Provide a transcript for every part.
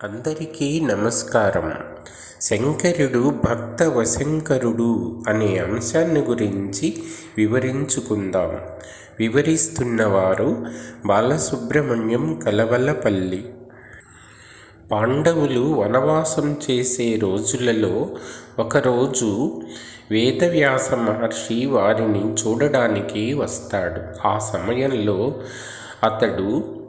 అందరికీ నమస్కారం. శంకరుడు భక్త వశంకరుడు అనే అంశాన్ని గురించి వివరించుకుందాం. వివరిస్తున్నవారు బాలసుబ్రహ్మణ్యం కలవలపల్లి. పాండవులు వనవాసం చేసే రోజులలో ఒకరోజు వేదవ్యాస మహర్షి వారిని చూడడానికి వస్తాడు. ఆ సమయంలో అతడు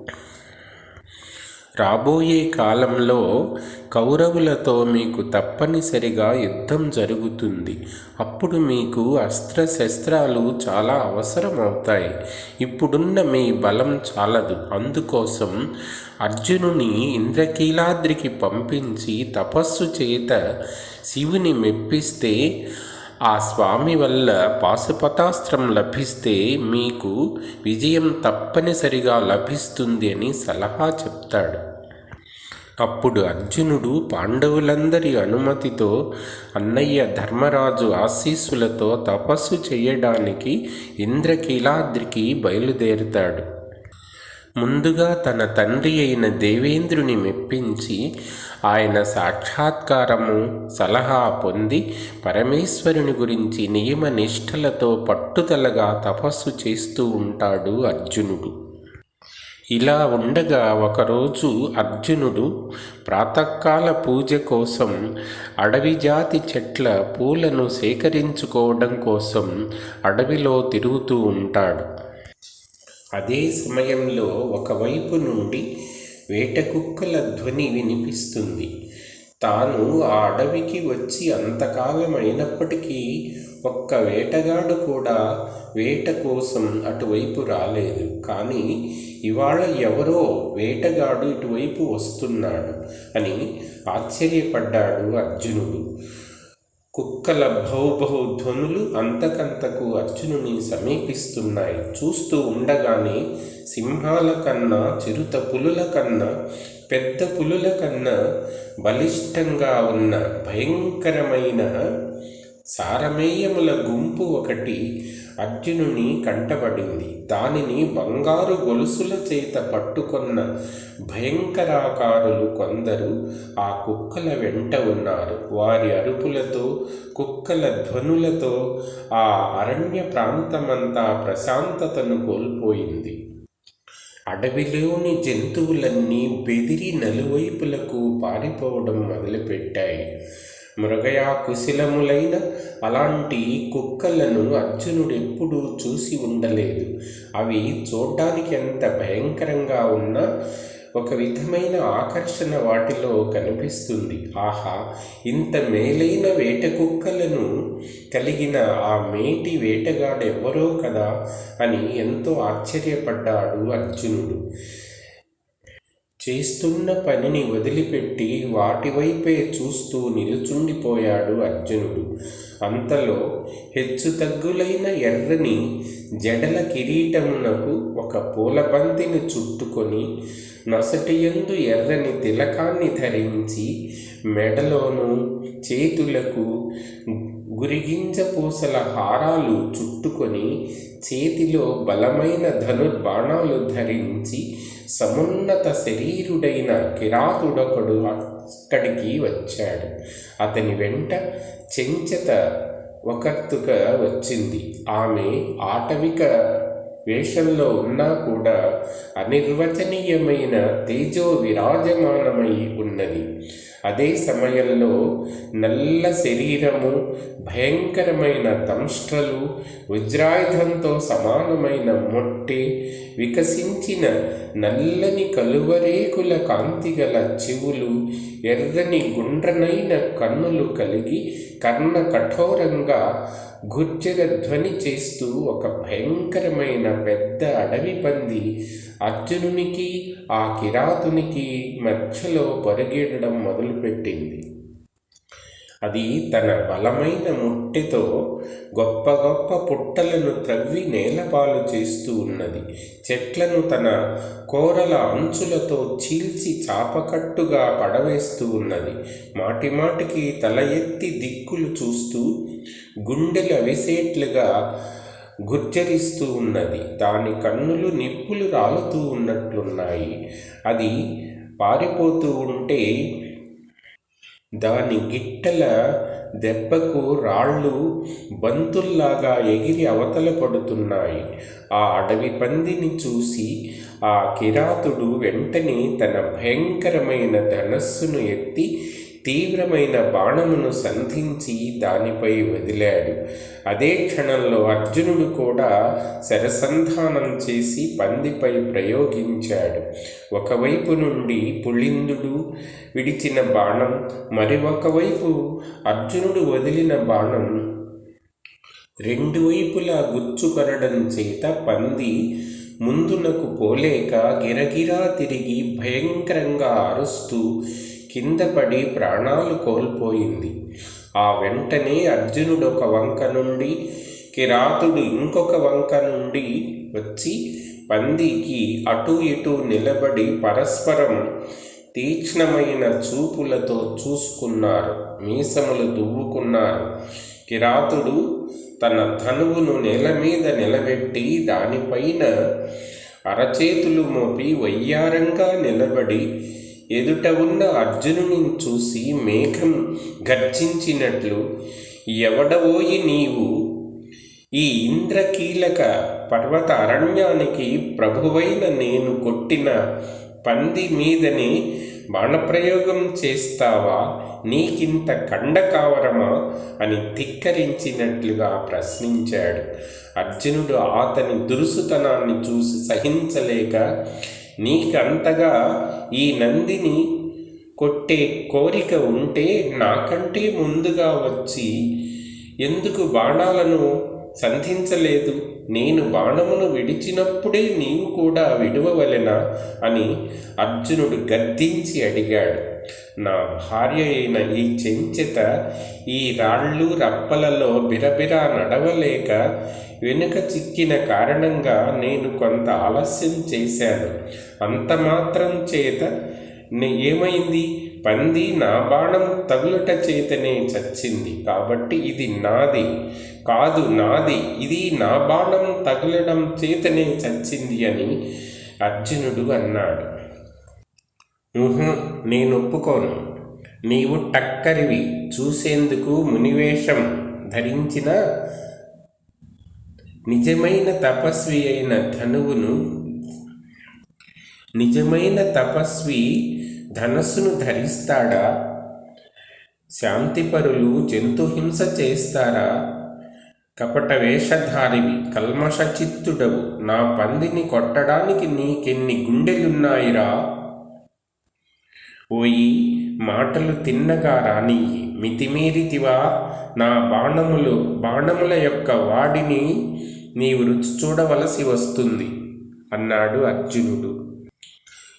రాబోయే కాలంలో కౌరవులతో మీకు తప్పనిసరిగా యుద్ధం జరుగుతుంది. అప్పుడు మీకు అస్త్రశస్త్రాలు చాలా అవసరమవుతాయి. ఇప్పుడున్న మీ బలం చాలదు. అందుకోసం అర్జునుని ఇంద్రకీలాద్రికి పంపించి తపస్సు చేత శివుని మెప్పిస్తే ఆ స్వామి వల్ల పాశుపతాస్త్రం లభిస్తే మీకు విజయం తప్పనిసరిగా లభిస్తుంది అని సలహా చెప్తాడు. అప్పుడు అర్జునుడు పాండవులందరి అనుమతితో అన్నయ్య ధర్మరాజు ఆశీస్సులతో తపస్సు చేయడానికి ఇంద్రకీలాద్రికి బయలుదేరుతాడు. ముందుగా తన తండ్రి అయిన దేవేంద్రుని మెప్పించి ఆయన సాక్షాత్కారము సలహా పొంది పరమేశ్వరుని గురించి నియమ నిష్ఠలతో పట్టుదలగా తపస్సు చేస్తూ ఉంటాడు అర్జునుడు. ఇలా ఉండగా ఒకరోజు అర్జునుడు ప్రాతకాల పూజ కోసం అడవి జాతి చెట్ల పూలను సేకరించుకోవడం కోసం అడవిలో తిరుగుతూ ఉంటాడు. అదే సమయంలో ఒకవైపు నుండి వేటకుక్కల ధ్వని వినిపిస్తుంది. తాను ఆ అడవికి వచ్చి అంతకాలం అయినప్పటికీ ఒక్క వేటగాడు కూడా వేట కోసం అటువైపు రాలేదు. కానీ ఇవాళ ఎవరో వేటగాడు ఇటువైపు వస్తున్నాడు అని ఆశ్చర్యపడ్డాడు అర్జునుడు. కుక్కల భౌభౌ ధ్వనులు అంతకంతకు అర్జునుని సమీపిస్తున్నాయి. చూస్తూ ఉండగానే సింహాల కన్నా, చిరుత పులుల కన్నా, పెద్ద పులుల కన్నా బలిష్టంగా ఉన్న భయంకరమైన సారమేయముల గుంపు ఒకటి అర్జునుని కంటపడింది. దానిని బంగారు గొలుసుల చేత పట్టుకొన్న భయంకరాకారులు కొందరు ఆ కుక్కల వెంట ఉన్నారు. వారి అరుపులతో, కుక్కల ధ్వనులతో ఆ అరణ్య ప్రాంతమంతా ప్రశాంతతను కోల్పోయింది. అడవిలోని జంతువులన్నీ బెదిరి నలువైపులకు పారిపోవడం మొదలుపెట్టాయి. మృగయా కుశలములైన అలాంటి కుక్కలను అర్జునుడెప్పుడూ చూసి ఉండలేదు. అవి చూడ్డానికి ఎంత భయంకరంగా ఉన్నా ఒక విధమైన ఆకర్షణ వాటిలో కనిపిస్తుంది. ఆహా, ఇంత మేలైన వేట కుక్కలను కలిగిన ఆ మేటి వేటగాడెవ్వరో కదా అని ఎంతో ఆశ్చర్యపడ్డాడు అర్జునుడు. చేస్తున్న పనిని వదిలిపెట్టి వాటివైపే చూస్తూ నిలుచుండిపోయాడు అర్జునుడు. అంతలో హెచ్చుతగ్గులైన ఎర్రని జడల కిరీటమునకు ఒక పూలబంతిని చుట్టుకొని నొసటియందు ఎర్రని తిలకాన్ని ధరించి మెడలోనూ చేతులకు గురిగింజ పూసల హారాలు చుట్టుకొని చేతిలో బలమైన ధనుర్బాణాలు ధరించి సమున్నత శరీరుడైన కిరాతుడొకడు అక్కడికి వచ్చాడు. అతని వెంట చెంచత ఒకర్తుక వచ్చింది. ఆమె ఆటవిక వేషంలో ఉన్నా కూడా అనిర్వచనీయమైన తేజో విరాజమానమై ఉన్నది. అదే సమయంలో నల్ల శరీరము, భయంకరమైన దంష్ట్రలు, వజ్రాయుధంతో సమానమైన మొట్టె, వికసించిన నల్లని కలువరేకుల కాంతిగల చెవులు, ఎర్రని గుండ్రనైన కన్నులు కలిగి కర్ణ కఠోరంగా గుర్జర ధ్వని చేస్తూ ఒక భయంకరమైన పెద్ద అడవి పంది అర్జునునికి ఆ కిరాతునికి మధ్యలో పరిగెడడం మొదలుపెట్టింది. అది తన బలమైన ముట్టెతో గొప్ప గొప్ప పుట్టలను త్రవ్వి నేలపాలు చేస్తూ ఉన్నది. చెట్లను తన కోరల అంచులతో చీల్చి చాపకట్టుగా పడవేస్తూ ఉన్నది. మాటిమాటికి తల ఎత్తి దిక్కులు చూస్తూ గుండెలు అవిసేట్లుగా గుర్జరిస్తూ ఉన్నది. దాని కన్నులు నిప్పులు రాలుతూ ఉన్నట్లున్నాయి. అది పారిపోతూ ఉంటే దాని గిట్టల దెబ్బకు రాళ్ళు బంతుల్లాగా ఎగిరి అవతల పడుతున్నాయి. ఆ అడవి పందిని చూసి ఆ కిరాతుడు వెంటనే తన భయంకరమైన ధనస్సును ఎత్తి తీవ్రమైన బాణమును సంధించి దానిపై వదిలాడు. అదే క్షణంలో అర్జునుడు కూడా శరసంధానం చేసి పందిపై ప్రయోగించాడు. ఒకవైపు నుండి పుళిందుడు విడిచిన బాణం, మరొకవైపు అర్జునుడు వదిలిన బాణం రెండు వైపులా గుచ్చుకొనడం చేత పంది ముందునకు పోలేక గిరగిరా తిరిగి భయంకరంగా అరుస్తూ కింద పడి ప్రాణాలు కోల్పోయింది. ఆ వెంటనే అర్జునుడు ఒక వంక నుండి, కిరాతుడు ఇంకొక వంక నుండి వచ్చి పందికి అటూ ఇటూ నిలబడి పరస్పరం తీక్ష్ణమైన చూపులతో చూసుకున్నారు. మీసములు దువ్వుకున్నారు. కిరాతుడు తన ధనువును నేల మీద నిలబెట్టి దానిపైన అరచేతులు మోపి వయ్యారంగా నిలబడి ఎదుట ఉన్న అర్జునుని చూసి మేఘం గర్జించినట్లు, ఎవడవోయి నీవు? ఈ ఇంద్రకీలక పర్వత అరణ్యానికి ప్రభువైన నేను కొట్టిన పంది మీదనే బాణప్రయోగం చేస్తావా? నీకింత కండకావరమా అని ధిక్కరించినట్లుగా ప్రశ్నించాడు. అర్జునుడు అతని దురుసుతనాన్ని చూసి సహించలేక, నీకంతగా ఈ నందిని కొట్టే కోరిక ఉంటే నాకంటే ముందుగా వచ్చి ఎందుకు బాణాలను సంధించలేదు? నేను బాణమును విడిచినప్పుడే నీవు కూడా విడవవలెనా అని అర్జునుడు గద్దించి అడిగాడు. నా భార్య అయిన ఈ చెంచెత ఈ రాళ్ళు రప్పలలో బిరబిరా నడవలేక వెనుక చిక్కిన కారణంగా నేను కొంత ఆలస్యం చేశాను. అంత మాత్రం చేత ఏమైంది? పంది నా బాణం తగులుట చేతనే చచ్చింది. కాబట్టి ఇది నాది కాదు, నాది, ఇది నా బాణం తగలడం చేతనే చచ్చింది అని అర్జునుడు అన్నాడు. నేను ఒప్పుకోను. నీవు టక్కరివి. చూసేందుకు మునివేషం ధరించిన నిజమైన తపస్వి ధనస్సును ధరిస్తాడా? శాంతిపరులు జంతుహింస చేస్తారా? కపట వేషధారివి, కల్మష చిత్తుడవు. నా పందిని కొట్టడానికి నీకెన్ని గుండెలున్నాయిరా? ఓయి, మాటలు తిన్నగా రానియ్యి. మితిమీరితివా? నా బాణముల యొక్క వాడిని నీవు రుచి చూడవలసి వస్తుంది అన్నాడు అర్జునుడు.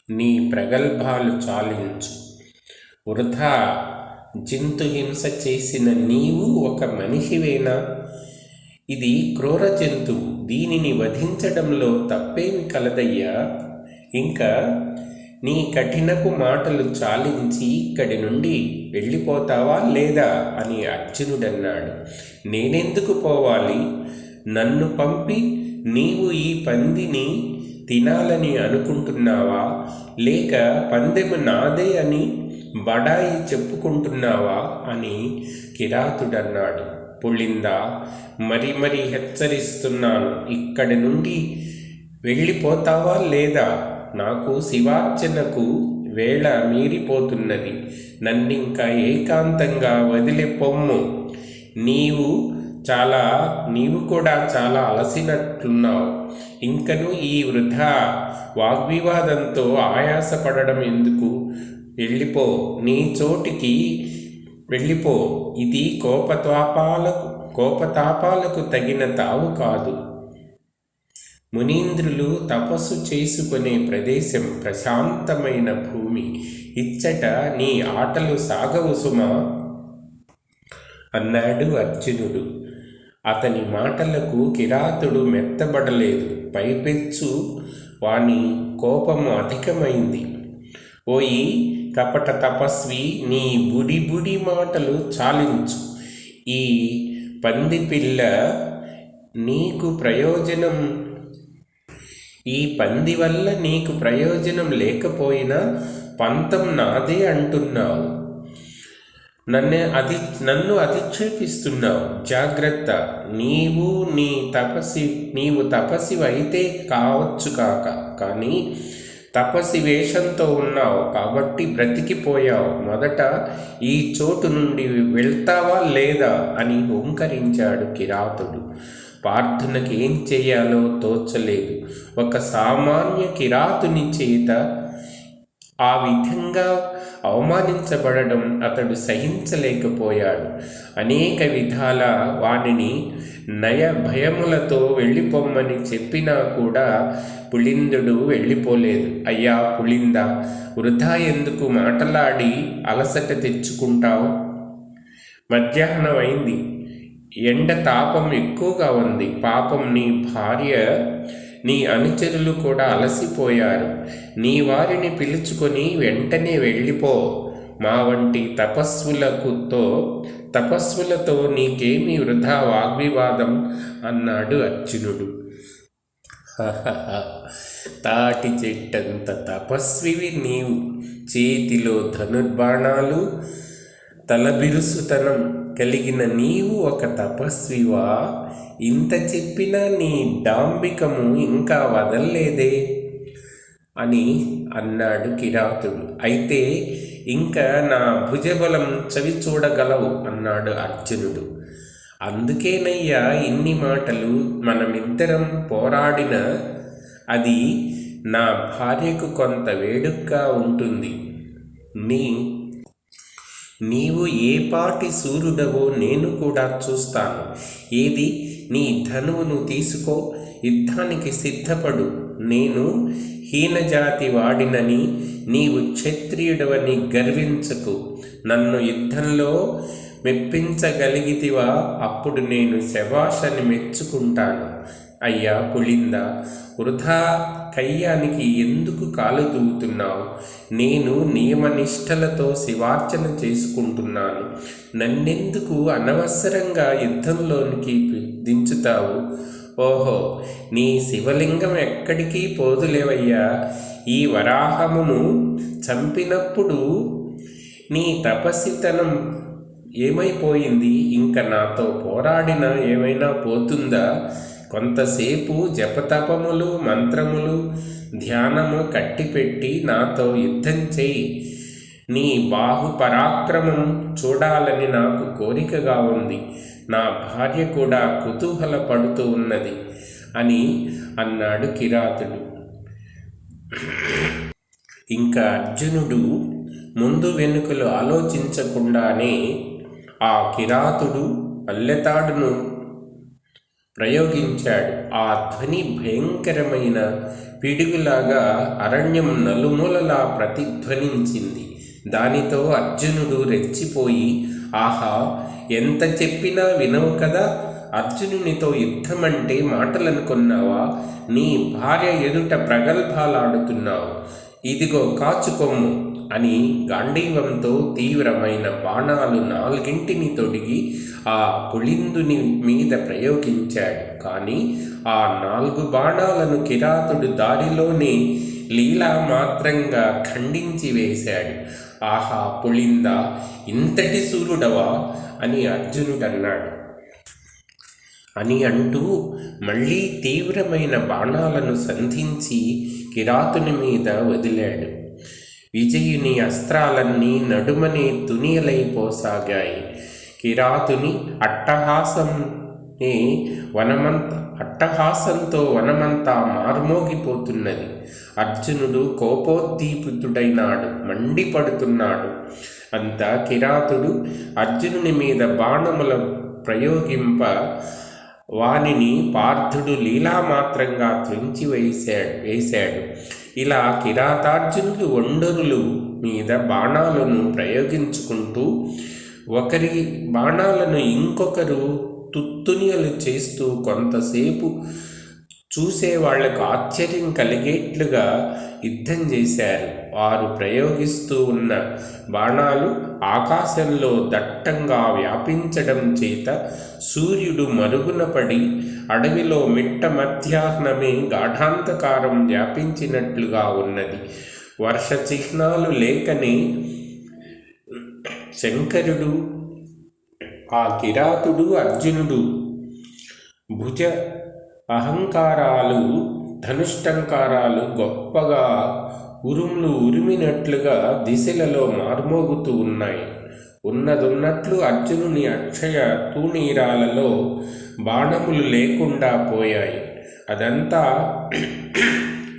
నీ ప్రగల్భాలు చాలించు. వృధా జంతుహింస చేసిన నీవు ఒక మనిషివేనా? ఇది క్రూర జంతువు. దీనిని వధించడంలో తప్పేమి కలదయ్యా? ఇంకా నీ కఠినపు మాటలు చాలించి ఇక్కడి నుండి వెళ్ళిపోతావా లేదా అని అర్జునుడన్నాడు. నేనెందుకు పోవాలి? నన్ను పంపి నీవు ఈ పందిని తినాలని అనుకుంటున్నావా? లేక పందెము నాదే అని బడాయి చెప్పుకుంటున్నావా అని కిరాతుడన్నాడు. పుళిందా, మరీ హెచ్చరిస్తున్నాను. ఇక్కడి నుండి వెళ్ళిపోతావా లేదా? నాకు శివార్చనకు వేళ మీరిపోతున్నది. నన్నింకా ఏకాంతంగా వదిలిపొమ్ము. నీవు కూడా చాలా అలసినట్లున్నావు. ఇంకను ఈ వృధా వాగ్వివాదంతో ఆయాసపడడం ఎందుకు? వెళ్ళిపో, నీ చోటికి వెళ్ళిపో. ఇది కోపతాపాలకు తగిన తావు కాదు. మునీంద్రులు తపస్సు చేసుకునే ప్రదేశం, ప్రశాంతమైన భూమి. ఇచ్చట నీ ఆటలు సాగవు సుమా అన్నాడు అర్జునుడు. అతని మాటలకు కిరాతుడు మెత్తబడలేదు. పైపెచ్చు వాని కోపము అధికమైంది. ఓయి కపట తపస్వి, నీ బుడి మాటలు చాలించు. ఈ పంది పిల్ల నీకు ప్రయోజనం ఈ పంది వల్ల నీకు ప్రయోజనం లేకపోయినా పంతం నాదే అంటున్నావు. నన్ను అధిక్షేపిస్తున్నావు. జాగ్రత్త. నీవు తపస్వి అయితే కావచ్చు కాక, కానీ తపస్వి వేషంతో ఉన్నావు కాబట్టి బ్రతికిపోయావు. మొదట ఈ చోటు నుండి వెళ్తావా లేదా అని ఓంకరించాడు కిరాతుడు. పార్థునకి ఏం చేయాలో తోచలేదు. ఒక సామాన్య కిరాతుని చేత ఆ విధంగా అవమానించబడడం అతడు సహించలేకపోయాడు. అనేక విధాల వానిని భయములతో వెళ్ళిపోమ్మని చెప్పినా కూడా పులిందుడు వెళ్ళిపోలేదు. అయ్యా పులింద, వృధా ఎందుకు మాటలాడి అలసట తెచ్చుకుంటావు? మధ్యాహ్నం అయింది. ఎండ తాపం ఎక్కువగా ఉంది. పాపం నీ భార్య, నీ అనుచరులు కూడా అలసిపోయారు. నీ వారిని పిలుచుకొని వెంటనే వెళ్ళిపో. మా వంటి తపస్సులతో నీకేమీ వృధా వాగ్వివాదం అన్నాడు అర్జునుడు. తాటి చెట్టంత తపస్వివి నీవు. చేతిలో ధనుర్బాణాలు, తలబిరుసుతనం కలిగిన నీవు ఒక తపస్వివా? ఇంత చెప్పినా నీ డాంబికము ఇంకా వదల్లేదే అని అన్నాడు కిరాతుడు. అయితే ఇంకా నా భుజబలం చవి చూడగలవు అన్నాడు అర్జునుడు. అందుకేనయ్యా ఇన్ని మాటలు. మనమిద్దరం పోరాడిన అది నా భార్యకు కొంత వేడుకగా ఉంటుంది. నీవు ఏ పాటి సూర్యుడవో నేను కూడా చూస్తాను. ఏది, నీ ధనువును తీసుకో, యుద్ధానికి సిద్ధపడు. నేను హీనజాతి వాడినని, నీవు క్షత్రియుడవని గర్వించకు. నన్ను యుద్ధంలో మెప్పించగలిగితివా? అప్పుడు నేను శభాషని మెచ్చుకుంటాను. అయ్యా పులింద, వృధా కయ్యానికి ఎందుకు కాలు దూవుతున్నావు? నేను నియమనిష్టలతో శివార్చన చేసుకుంటున్నాను. నన్నెందుకు అనవసరంగా యుద్ధంలోనికి దించుతావు? ఓహో, నీ శివలింగం ఎక్కడికి పోదులేవయ్యా. ఈ వరాహమును చంపినప్పుడు నీ తపస్సితనం ఏమైపోయింది? ఇంక నాతో పోరాడిన ఏమైనా పోతుందా? కొంతసేపు జపతపములు, మంత్రములు, ధ్యానము కట్టిపెట్టి నాతో యుద్ధం చేయి. నీ బాహు పరాక్రమం చూడాలని నాకు కోరికగా ఉంది. నా భార్య కూడా కుతూహలపడుతూ ఉన్నది అని అన్నాడు కిరాతుడు. ఇంకా అర్జునుడు ముందు వెనుకలు ఆలోచించకుండానే ఆ కిరాతుడు అల్లెతాడును ప్రయోగించాడు. ఆ ధ్వని భయంకరమైన పిడుగులాగా అరణ్యం నలుమూలలా ప్రతిధ్వనించింది. దానితో అర్జునుడు రెచ్చిపోయి, ఆహా, ఎంత చెప్పినా వినవు కదా? అర్జునునితో యుద్ధమంటే మాటలనుకున్నావా? నీ భార్య ఎదుట ప్రగల్భాలాడుతున్నావు. ఇదిగో కాచుకొమ్ము అని గాంధీవంతో తీవ్రమైన బాణాలు 4 తొడిగి ఆ పులిందుని మీద ప్రయోగించాడు. కానీ ఆ 4 బాణాలను కిరాతుడు దారిలోనే లీలా మాత్రంగా ఖండించి వేశాడు. ఆహా పులింద, ఇంతటి సూర్యుడవా అని అర్జునుడన్నాడు. అని అంటూ మళ్ళీ తీవ్రమైన బాణాలను సంధించి కిరాతుని మీద వదిలాడు. విజయుని అస్త్రాలన్నీ నడుమనే తునియలైపోసాగాయి. కిరాతుని అట్టహాసంతో వనమంతా మార్మోగిపోతున్నది. అర్జునుడు కోపోద్దీపితుడైనాడు, మండిపడుతున్నాడు. అంతా కిరాతుడు అర్జునుని మీద బాణముల ప్రయోగింప వానిని పార్థుడు లీలామాత్రంగా త్రుంచి వేశాడు. ఇలా కిరాతార్జునులు ఒండరులు మీద బాణాలను ప్రయోగించుకుంటూ ఒకరి బాణాలను ఇంకొకరు తుత్తునియలు చేస్తూ కొంతసేపు చూసేవాళ్లకు ఆశ్చర్యం కలిగేట్లుగా యుద్ధం చేశారు. వారు ప్రయోగిస్తూ ఉన్న బాణాలు ఆకాశంలో దట్టంగా వ్యాపించడం చేత సూర్యుడు మరుగున పడి అడవిలో మిట్ట మధ్యాహ్నమే గాఢాంధకారం వ్యాపించినట్లుగా ఉన్నది. వర్ష చిహ్నాలు లేకనే శంకరుడు, ఆ కిరాతుడు అర్జునుడు భుజ అహంకారాలు, ధనుష్టంకారాలు గొప్పగా ఉరుములు ఉరిమినట్లుగా దిశలలో మార్మోగుతూ ఉన్నాయి. ఉన్నదున్నట్లు అర్జునుని అక్షయ తూణీరాలలో బాణములు లేకుండా పోయాయి. అదంతా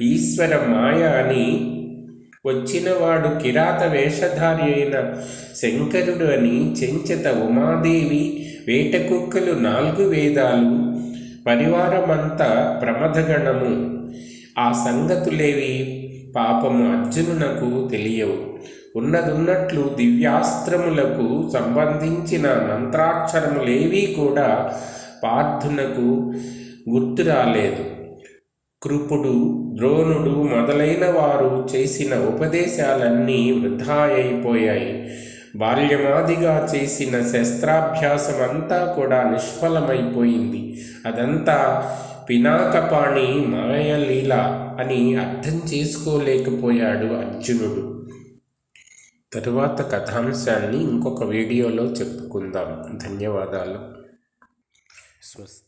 ఈశ్వర మాయ అని, వచ్చినవాడు కిరాత వేషధారి అయిన శంకరుడు అని, చెంచత ఉమాదేవి, వేటకుక్కలు, 4 వేదాలు, పరివారమంతా ప్రమథగణము, ఆ సంగతులేవి పాపము అర్జునునకు తెలియవు. ఉన్నదున్నట్లు దివ్యాస్త్రములకు సంబంధించిన మంత్రాక్షరములేవీ కూడా పార్థునకు గుర్తు రాలేదు. కృపుడు, ద్రోణుడు మొదలైన వారు చేసిన ఉపదేశాలన్నీ వృధా అయిపోయాయి. బాల్యమాదిగా చేసిన శస్త్రాభ్యాసమంతా కూడా నిష్ఫలమైపోయింది. అదంతా పినాకపాణి మాయలీల అని అర్థం చేసుకోలేకపోయాడు అర్జునుడు. తరువాత కథాంశాన్ని ఇంకొక వీడియోలో చెప్పుకుందాం. ధన్యవాదాలు. స్వస్తి.